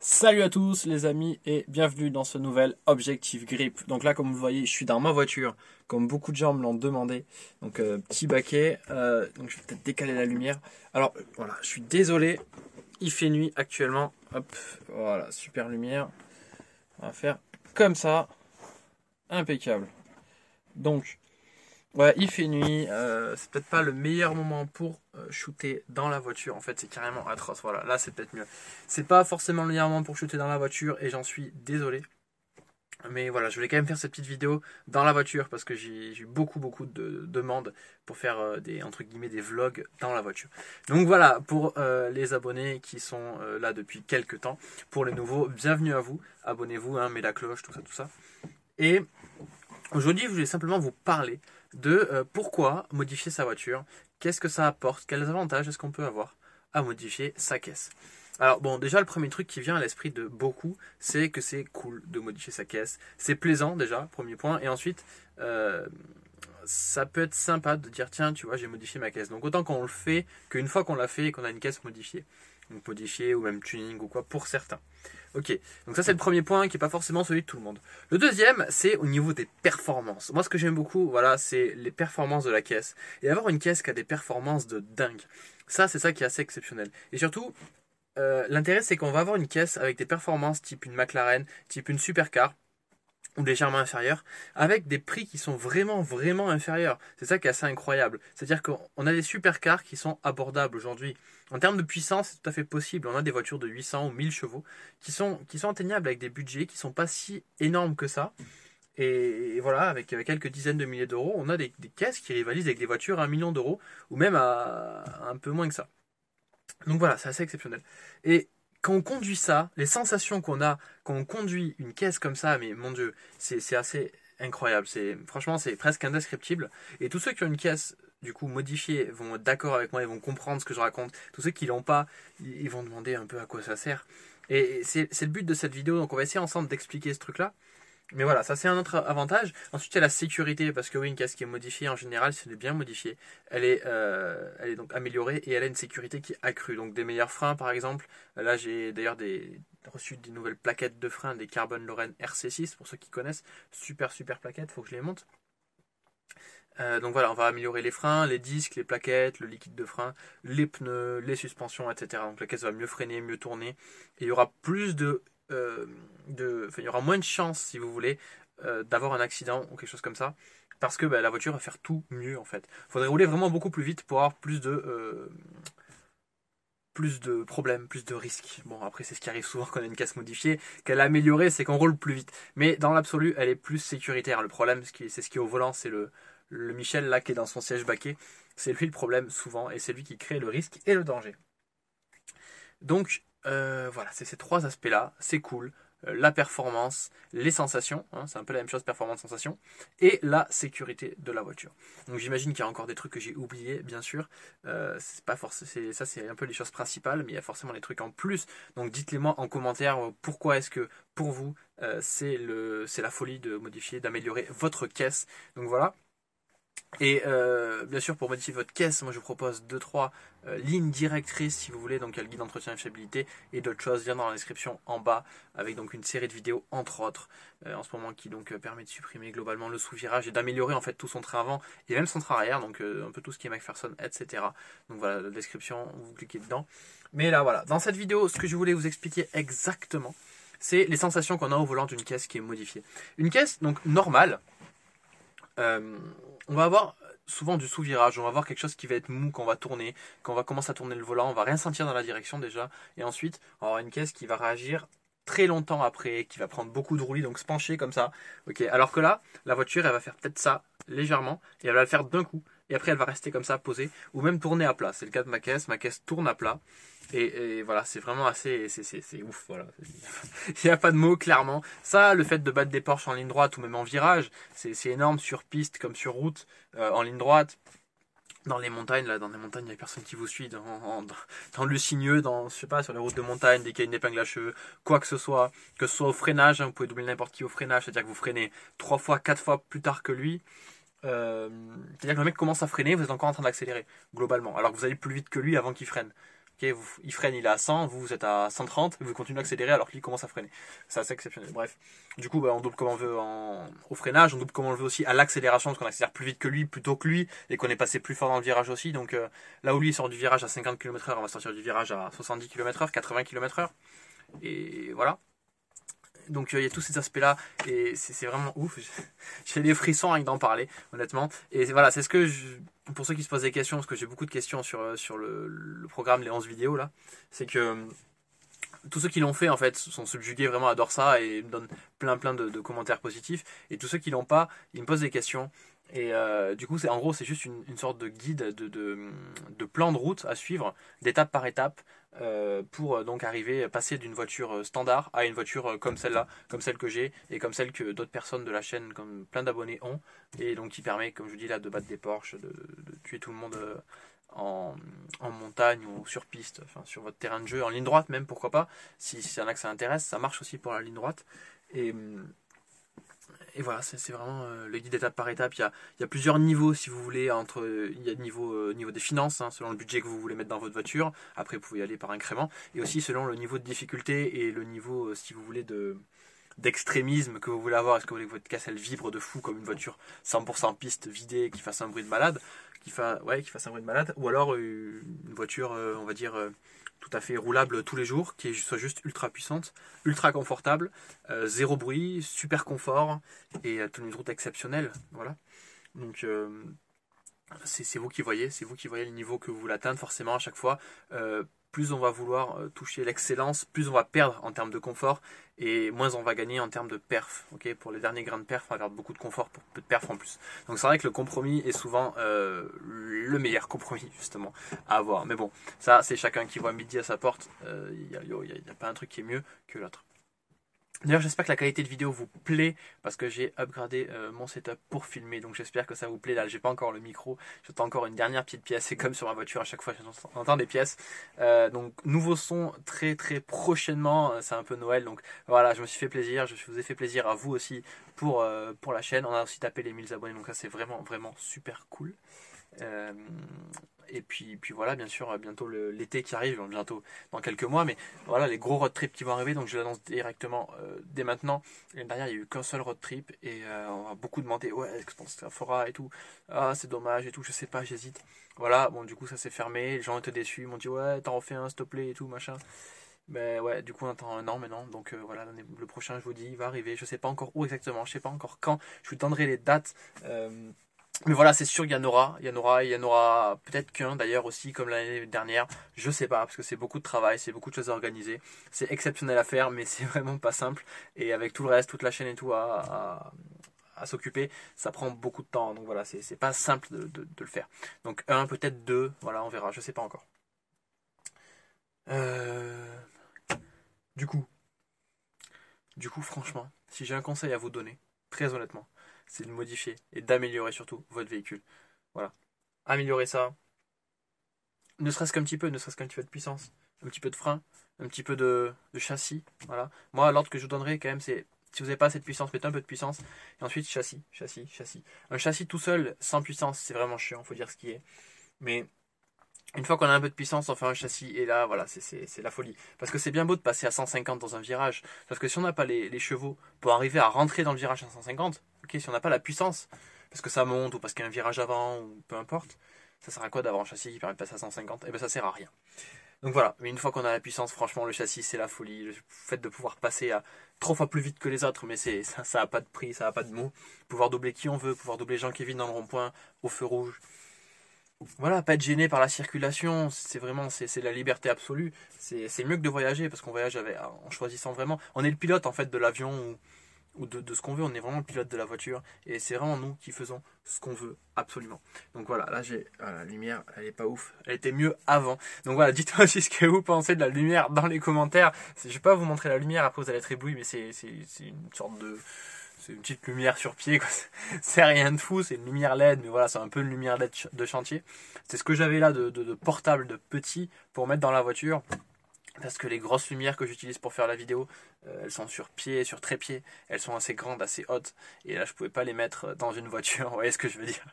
Salut à tous les amis et bienvenue dans ce nouvel Objectif Grip. Donc là comme vous le voyez je suis dans ma voiture comme beaucoup de gens me l'ont demandé. Donc petit baquet, donc je vais peut-être décaler la lumière. Alors voilà, je suis désolé, il fait nuit actuellement. Hop, voilà, super lumière. On va faire comme ça, impeccable. Donc ouais, il fait nuit, c'est peut-être pas le meilleur moment pour shooter dans la voiture. En fait, c'est carrément atroce. Voilà, là c'est peut-être mieux. C'est pas forcément le meilleur moment pour shooter dans la voiture et j'en suis désolé. Mais voilà, je voulais quand même faire cette petite vidéo dans la voiture parce que j'ai eu beaucoup de demandes pour faire des entre guillemets des vlogs dans la voiture. Donc voilà, pour les abonnés qui sont là depuis quelques temps, pour les nouveaux, bienvenue à vous. Abonnez-vous, hein, mettez la cloche, tout ça. Et aujourd'hui, je voulais simplement vous parler de pourquoi modifier sa voiture, qu'est-ce que ça apporte, quels avantages est-ce qu'on peut avoir à modifier sa caisse. Alors bon, déjà le premier truc qui vient à l'esprit de beaucoup, c'est que c'est cool de modifier sa caisse. C'est plaisant déjà, premier point, et ensuite, ça peut être sympa de dire tiens, tu vois, j'ai modifié ma caisse. Donc autant qu'on le fait qu'une fois qu'on l'a fait et qu'on a une caisse modifiée. Donc modifiée ou même tuning ou quoi pour certains. Ok, donc ça c'est le premier point qui n'est pas forcément celui de tout le monde. Le deuxième, c'est au niveau des performances. Moi ce que j'aime beaucoup, voilà, c'est les performances de la caisse. Et avoir une caisse qui a des performances de dingue. Ça, c'est ça qui est assez exceptionnel. Et surtout, l'intérêt c'est qu'on va avoir une caisse avec des performances type une McLaren, type une supercar ou légèrement inférieure, avec des prix qui sont vraiment inférieurs. C'est ça qui est assez incroyable. C'est-à-dire qu'on a des supercars qui sont abordables aujourd'hui. En termes de puissance, c'est tout à fait possible. On a des voitures de 800 ou 1000 chevaux qui sont atteignables avec des budgets qui sont pas si énormes que ça. Et voilà, avec quelques dizaines de milliers d'euros, on a des caisses qui rivalisent avec des voitures à 1 million d'euros, ou même à un peu moins que ça. Donc voilà, c'est assez exceptionnel. Et quand on conduit ça, les sensations qu'on a quand on conduit une caisse comme ça, mais mon Dieu, c'est assez incroyable. Franchement, c'est presque indescriptible. Et tous ceux qui ont une caisse du coup modifiée vont être d'accord avec moi, ils vont comprendre ce que je raconte. Tous ceux qui l'ont pas, ils vont demander un peu à quoi ça sert. Et c'est le but de cette vidéo, donc on va essayer ensemble d'expliquer ce truc-là. Mais voilà, ça c'est un autre avantage. Ensuite, il y a la sécurité, parce que oui, une casque qui est modifiée, en général, si elle est bien modifiée, elle est donc améliorée et elle a une sécurité qui est accrue. Donc des meilleurs freins, par exemple. Là, j'ai d'ailleurs reçu des nouvelles plaquettes de freins, des Carbon Lorraine RC6, pour ceux qui connaissent. Super plaquettes, faut que je les monte. Donc voilà, on va améliorer les freins, les disques, les plaquettes, le liquide de frein, les pneus, les suspensions, etc. Donc la caisse va mieux freiner, mieux tourner. Et il y aura enfin, il y aura moins de chances, si vous voulez, d'avoir un accident ou quelque chose comme ça. Parce que la voiture va faire tout mieux en fait. Il faudrait rouler vraiment beaucoup plus vite pour avoir plus de problèmes, plus de risques. Bon, après, c'est ce qui arrive souvent quand on a une caisse modifiée, qu'elle a améliorée, c'est qu'on roule plus vite. Mais dans l'absolu, elle est plus sécuritaire. Le problème, c'est ce qui est au volant, c'est le Michel là qui est dans son siège baquet. C'est lui le problème souvent, et c'est lui qui crée le risque et le danger. Donc voilà, c'est ces trois aspects-là, c'est cool. La performance, les sensations, hein, c'est un peu la même chose, performance-sensation, et la sécurité de la voiture. Donc j'imagine qu'il y a encore des trucs que j'ai oubliés, bien sûr. C'est pas forcément, ça c'est un peu les choses principales, mais il y a forcément des trucs en plus. Donc dites-les moi en commentaire pourquoi est-ce que pour vous c'est la folie de modifier, d'améliorer votre caisse. Donc voilà. Et bien sûr, pour modifier votre caisse, moi je vous propose 2-3 lignes directrices si vous voulez. Donc il y a le guide d'entretien et fiabilité et d'autres choses viennent dans la description en bas avec donc une série de vidéos entre autres en ce moment qui donc permet de supprimer globalement le sous-virage et d'améliorer en fait tout son train avant et même son train arrière. Donc un peu tout ce qui est McPherson, etc. Donc voilà, la description, vous cliquez dedans. Mais là voilà, dans cette vidéo, ce que je voulais vous expliquer exactement, c'est les sensations qu'on a au volant d'une caisse qui est modifiée. Une caisse donc normale. On va avoir souvent du sous-virage, on va avoir quelque chose qui va être mou quand on va tourner, quand on va commencer à tourner le volant, on va rien sentir dans la direction déjà, et ensuite on va avoir une caisse qui va réagir très longtemps après, qui va prendre beaucoup de roulis, donc se pencher comme ça. Ok, alors que là, la voiture elle va faire peut-être ça légèrement, et elle va le faire d'un coup, et après elle va rester comme ça posée, ou même tourner à plat. C'est le cas de ma caisse tourne à plat. Et voilà, c'est vraiment assez, c'est ouf, voilà. Il n'y a pas de mots, clairement. Ça, le fait de battre des Porsche en ligne droite ou même en virage, c'est énorme sur piste comme sur route, en ligne droite. Dans les montagnes, là, dans les montagnes, il n'y a personne qui vous suit. Dans le sinueux, je sais pas, sur les routes de montagne, dès qu'il y a une épingle à cheveux, quoi que ce soit au freinage, hein, vous pouvez doubler n'importe qui au freinage, c'est-à-dire que vous freinez 3 fois, 4 fois plus tard que lui. C'est-à-dire que le mec commence à freiner, vous êtes encore en train d'accélérer, globalement, alors que vous allez plus vite que lui avant qu'il freine. Ok, il freine, il est à 100, vous êtes à 130, et vous continuez à accélérer alors qu'il commence à freiner. C'est assez exceptionnel. Bref, du coup, on double comme on veut au freinage, on double comme on le veut aussi à l'accélération, parce qu'on accélère plus vite que lui, plus tôt que lui, et qu'on est passé plus fort dans le virage aussi. Donc là où lui il sort du virage à 50 km/h, on va sortir du virage à 70 km/h, 80 km/h. Et voilà. Donc il y a tous ces aspects-là et c'est vraiment ouf. J'ai des frissons rien que d'en parler, honnêtement. Et voilà, c'est ce que pour ceux qui se posent des questions, parce que j'ai beaucoup de questions sur le programme, les 11 vidéos là, c'est que tous ceux qui l'ont fait en fait sont subjugués, vraiment adorent ça et me donnent plein de commentaires positifs. Et tous ceux qui l'ont pas, ils me posent des questions. Et du coup, en gros, c'est juste une sorte de guide, de plan de route à suivre, d'étape par étape, pour donc arriver, passer d'une voiture standard à une voiture comme celle-là, comme celle que j'ai, et comme celle que d'autres personnes de la chaîne, comme plein d'abonnés ont, et donc qui permet, comme je vous dis là, de battre des Porsche, de tuer tout le monde en montagne ou sur piste, enfin sur votre terrain de jeu, en ligne droite même, pourquoi pas, si y en a que ça intéresse, ça marche aussi pour la ligne droite. Et, et voilà, c'est vraiment le guide étape par étape. Il y a plusieurs niveaux si vous voulez. Il y a niveau des finances, hein, selon le budget que vous voulez mettre dans votre voiture. Après, vous pouvez y aller par incrément. Et aussi selon le niveau de difficulté et le niveau, si vous voulez, d'extrémisme que vous voulez avoir. Est-ce que vous voulez que votre caisse elle vibre de fou comme une voiture 100% piste vidée qui fasse un bruit de malade, qui fasse un bruit de malade, ou alors une voiture, on va dire, tout à fait roulable tous les jours, qui soit juste ultra puissante, ultra confortable, zéro bruit, super confort et une route exceptionnelle. Voilà. Donc c'est vous qui voyez le niveau que vous voulez atteindre forcément à chaque fois. Plus on va vouloir toucher l'excellence, plus on va perdre en termes de confort et moins on va gagner en termes de perf. Okay, pour les derniers grains de perf, on va perdre beaucoup de confort pour peu de perf en plus. Donc c'est vrai que le compromis est souvent le meilleur compromis justement à avoir. Mais bon, ça c'est chacun qui voit midi à sa porte. Il n'y a pas un truc qui est mieux que l'autre. D'ailleurs, j'espère que la qualité de vidéo vous plaît parce que j'ai upgradé mon setup pour filmer. Donc j'espère que ça vous plaît. Là, j'ai pas encore le micro. J'entends encore une dernière petite pièce. C'est comme sur ma voiture à chaque fois, j'entends des pièces. Donc nouveau son très prochainement. C'est un peu Noël. Donc voilà, je me suis fait plaisir. Je vous ai fait plaisir à vous aussi pour la chaîne. On a aussi tapé les 1000 abonnés. Donc ça, c'est vraiment super cool. Et puis voilà, bien sûr, bientôt l'été qui arrive, bientôt dans quelques mois, mais voilà les gros road trips qui vont arriver, donc je l'annonce directement dès maintenant. L'année dernière, il n'y a eu qu'un seul road trip et on va beaucoup demander, ouais, est-ce que ça fera et tout, ah c'est dommage et tout, je sais pas, j'hésite. Voilà, bon, du coup, ça s'est fermé, les gens étaient déçus, ils m'ont dit, ouais, t'en refais un, s'il te plaît et tout, machin. Mais ouais, du coup, on attend un an maintenant, donc voilà, le prochain, je vous dis, il va arriver, je sais pas encore où exactement, je sais pas encore quand, je vous donnerai les dates. Mais voilà, c'est sûr, il y en aura peut-être qu'un d'ailleurs aussi, comme l'année dernière. Je sais pas, parce que c'est beaucoup de travail, c'est beaucoup de choses à organiser. C'est exceptionnel à faire, mais c'est vraiment pas simple. Et avec tout le reste, toute la chaîne et tout à s'occuper, ça prend beaucoup de temps. Donc voilà, c'est pas simple de le faire. Donc un, peut-être deux, voilà, on verra, je sais pas encore. Euh, Du coup, franchement, si j'ai un conseil à vous donner, très honnêtement, c'est de modifier et d'améliorer surtout votre véhicule. Voilà. Améliorer ça, ne serait-ce qu'un petit peu, ne serait-ce qu'un petit peu de puissance, un petit peu de frein, un petit peu de châssis. Voilà. Moi, l'ordre que je vous donnerai quand même, c'est si vous n'avez pas assez de puissance, mettez un peu de puissance. Et ensuite, châssis. Un châssis tout seul, sans puissance, c'est vraiment chiant, faut dire ce qui est. Mais une fois qu'on a un peu de puissance, on fait un châssis. Et là, voilà, c'est la folie. Parce que c'est bien beau de passer à 150 dans un virage. Parce que si on n'a pas les chevaux pour arriver à rentrer dans le virage à 150, ok, si on n'a pas la puissance, parce que ça monte ou parce qu'il y a un virage avant ou peu importe, ça sert à quoi d'avoir un châssis qui permet de passer à 150? Eh bien, ça sert à rien. Donc voilà, mais une fois qu'on a la puissance, franchement, le châssis, c'est la folie. Le fait de pouvoir passer à 3 fois plus vite que les autres, mais ça a pas de prix, ça a pas de mots. Pouvoir doubler qui on veut, pouvoir doubler Jean-Kévin dans le rond-point, au feu rouge. Voilà, pas être gêné par la circulation, c'est la liberté absolue. C'est mieux que de voyager parce qu'on voyage en choisissant vraiment. On est le pilote en fait de l'avion ou de ce qu'on veut, on est vraiment le pilote de la voiture et c'est vraiment nous qui faisons ce qu'on veut absolument. Donc voilà, là la lumière, elle est pas ouf, elle était mieux avant. Donc voilà, dites-moi aussi ce que vous pensez de la lumière dans les commentaires. Je vais pas vous montrer la lumière, après vous allez être ébloui, mais c'est une sorte de c'est une petite lumière sur pied, quoi. C'est rien de fou, c'est une lumière LED, mais voilà, c'est un peu une lumière LED de chantier. C'est ce que j'avais là de portable, de petit, pour mettre dans la voiture. Parce que les grosses lumières que j'utilise pour faire la vidéo, elles sont sur pied, sur trépied. Elles sont assez grandes, assez hautes. Et là, je pouvais pas les mettre dans une voiture. Vous voyez ce que je veux dire?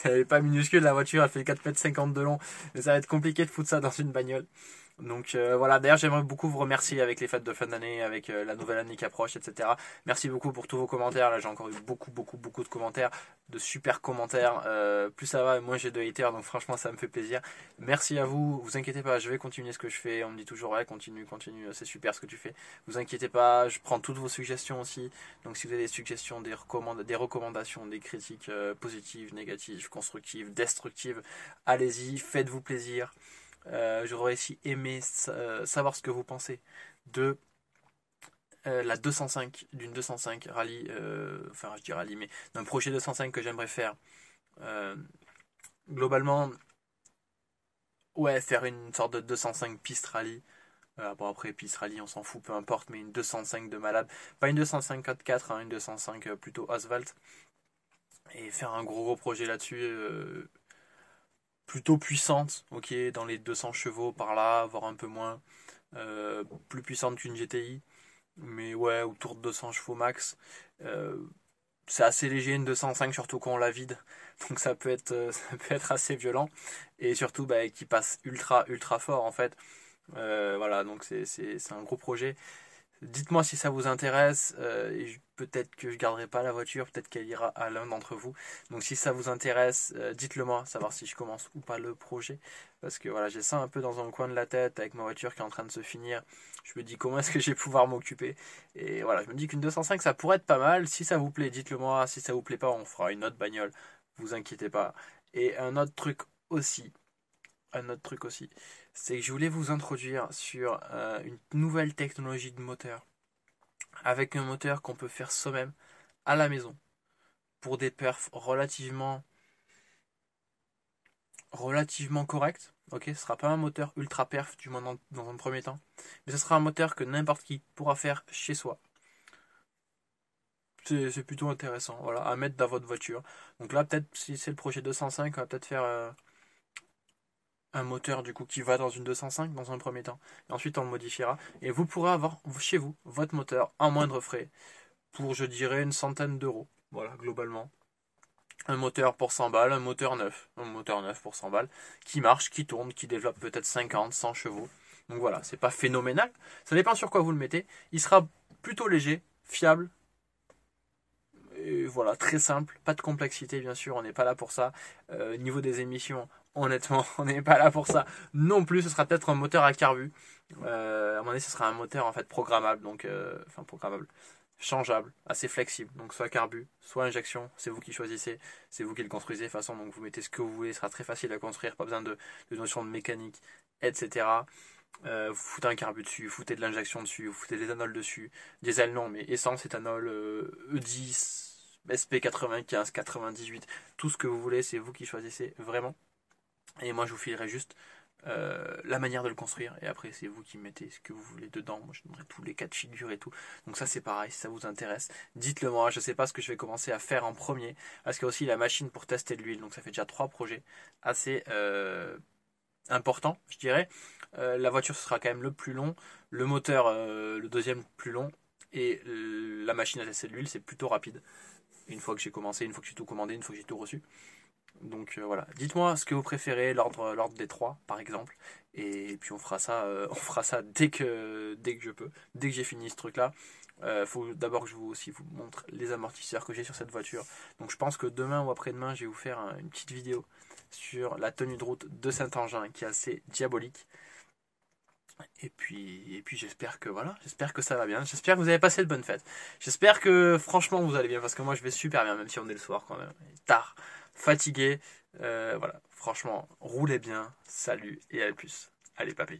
Elle est pas minuscule, la voiture, elle fait 4,50 m de long. Mais ça va être compliqué de foutre ça dans une bagnole. Donc voilà, d'ailleurs j'aimerais beaucoup vous remercier avec les fêtes de fin d'année, avec la nouvelle année qui approche, etc. Merci beaucoup pour tous vos commentaires. Là j'ai encore eu beaucoup de commentaires, de super commentaires. Plus ça va, moins j'ai de haters, donc franchement ça me fait plaisir. Merci à vous, vous inquiétez pas, je vais continuer ce que je fais. On me dit toujours ouais continue, c'est super ce que tu fais. Vous inquiétez pas, je prends toutes vos suggestions aussi. Donc si vous avez des suggestions, des recommandations, des critiques positives, négatives, constructives, destructives, allez-y, faites-vous plaisir. J'aurais aussi aimé savoir ce que vous pensez de la 205, d'une 205 rallye, enfin je dis rallye, mais d'un projet 205 que j'aimerais faire. Euh, Globalement, ouais, faire une sorte de 205 piste rallye. Bon après piste rallye on s'en fout, peu importe, mais une 205 de malade. Pas une 205 4x4, hein, une 205 plutôt asphalte. Et faire un gros projet là-dessus. Plutôt puissante, ok, dans les 200 chevaux par là, voire un peu moins. Plus puissante qu'une GTI, mais ouais, autour de 200 chevaux max. Euh, c'est assez léger une 205, surtout quand on la vide, donc ça peut être assez violent, et surtout bah, qui passe ultra fort en fait. Voilà, donc c'est un gros projet. Dites-moi si ça vous intéresse. Et peut-être que je garderai pas la voiture, peut-être qu'elle ira à l'un d'entre vous. Donc si ça vous intéresse, dites-le moi, savoir si je commence ou pas le projet. Parce que voilà, j'ai ça un peu dans un coin de la tête avec ma voiture qui est en train de se finir. Je me dis comment est-ce que je vais pouvoir m'occuper. Et voilà, je me dis qu'une 205 ça pourrait être pas mal. Si ça vous plaît, dites-le moi. Si ça vous plaît pas, on fera une autre bagnole. Vous inquiétez pas. Et aussi, un autre truc aussi, c'est que je voulais vous introduire sur une nouvelle technologie de moteur, avec un moteur qu'on peut faire soi-même à la maison pour des perfs relativement corrects. Ok, ce sera pas un moteur ultra perf du moins dans un premier temps, mais ce sera un moteur que n'importe qui pourra faire chez soi. C'est plutôt intéressant, voilà, à mettre dans votre voiture. Donc là, peut-être si c'est le projet 205, on va peut-être faire un moteur du coup qui va dans une 205 dans un premier temps. Et ensuite on le modifiera. Et vous pourrez avoir chez vous votre moteur en moindre frais pour je dirais une centaine d'euros. Voilà, globalement. Un moteur pour 100 balles, un moteur neuf pour 100 balles, qui marche, qui tourne, qui développe peut-être 50, 100 chevaux. Donc voilà, c'est pas phénoménal. Ça dépend sur quoi vous le mettez. Il sera plutôt léger, fiable, et voilà, très simple, pas de complexité bien sûr, on n'est pas là pour ça. Niveau des émissions, honnêtement, on n'est pas là pour ça non plus. Ce sera peut-être un moteur à carbu. À un moment donné, ce sera un moteur en fait programmable, donc enfin programmable, changeable, assez flexible. Donc soit carbu, soit injection, c'est vous qui choisissez, c'est vous qui le construisez de toute façon. Donc vous mettez ce que vous voulez, ce sera très facile à construire, pas besoin de notions de mécanique, etc. Vous foutez un carbu dessus, vous foutez de l'injection dessus, vous foutez des éthanols dessus, diesel non, mais essence, éthanol, E10, SP95, 98, tout ce que vous voulez, c'est vous qui choisissez vraiment. Et moi je vous filerai juste la manière de le construire, et après c'est vous qui mettez ce que vous voulez dedans. Moi je donnerai tous les cas de figure et tout. Donc ça c'est pareil, si ça vous intéresse, dites-le moi. Je sais pas ce que je vais commencer à faire en premier, parce qu'il y a aussi la machine pour tester de l'huile, donc ça fait déjà 3 projets assez important, je dirais. La voiture ce sera quand même le plus long, le moteur le deuxième plus long, et la machine à tester de l'huile c'est plutôt rapide. Une fois que j'ai commencé, une fois que j'ai tout commandé, une fois que j'ai tout reçu. Donc voilà, dites-moi ce que vous préférez, l'ordre des trois par exemple, et puis on fera ça dès que je peux, dès que j'ai fini ce truc-là. Faut d'abord que je vous montre les amortisseurs que j'ai sur cette voiture. Donc je pense que demain ou après-demain, je vais vous faire une petite vidéo sur la tenue de route de Saint-Engin qui est assez diabolique. Et puis j'espère que voilà, j'espère que ça va bien, j'espère que vous avez passé de bonnes fêtes. J'espère que franchement vous allez bien, parce que moi je vais super bien, même si on est le soir quand même, tard, fatigué. Voilà, franchement, roulez bien, salut et à plus. Allez papy.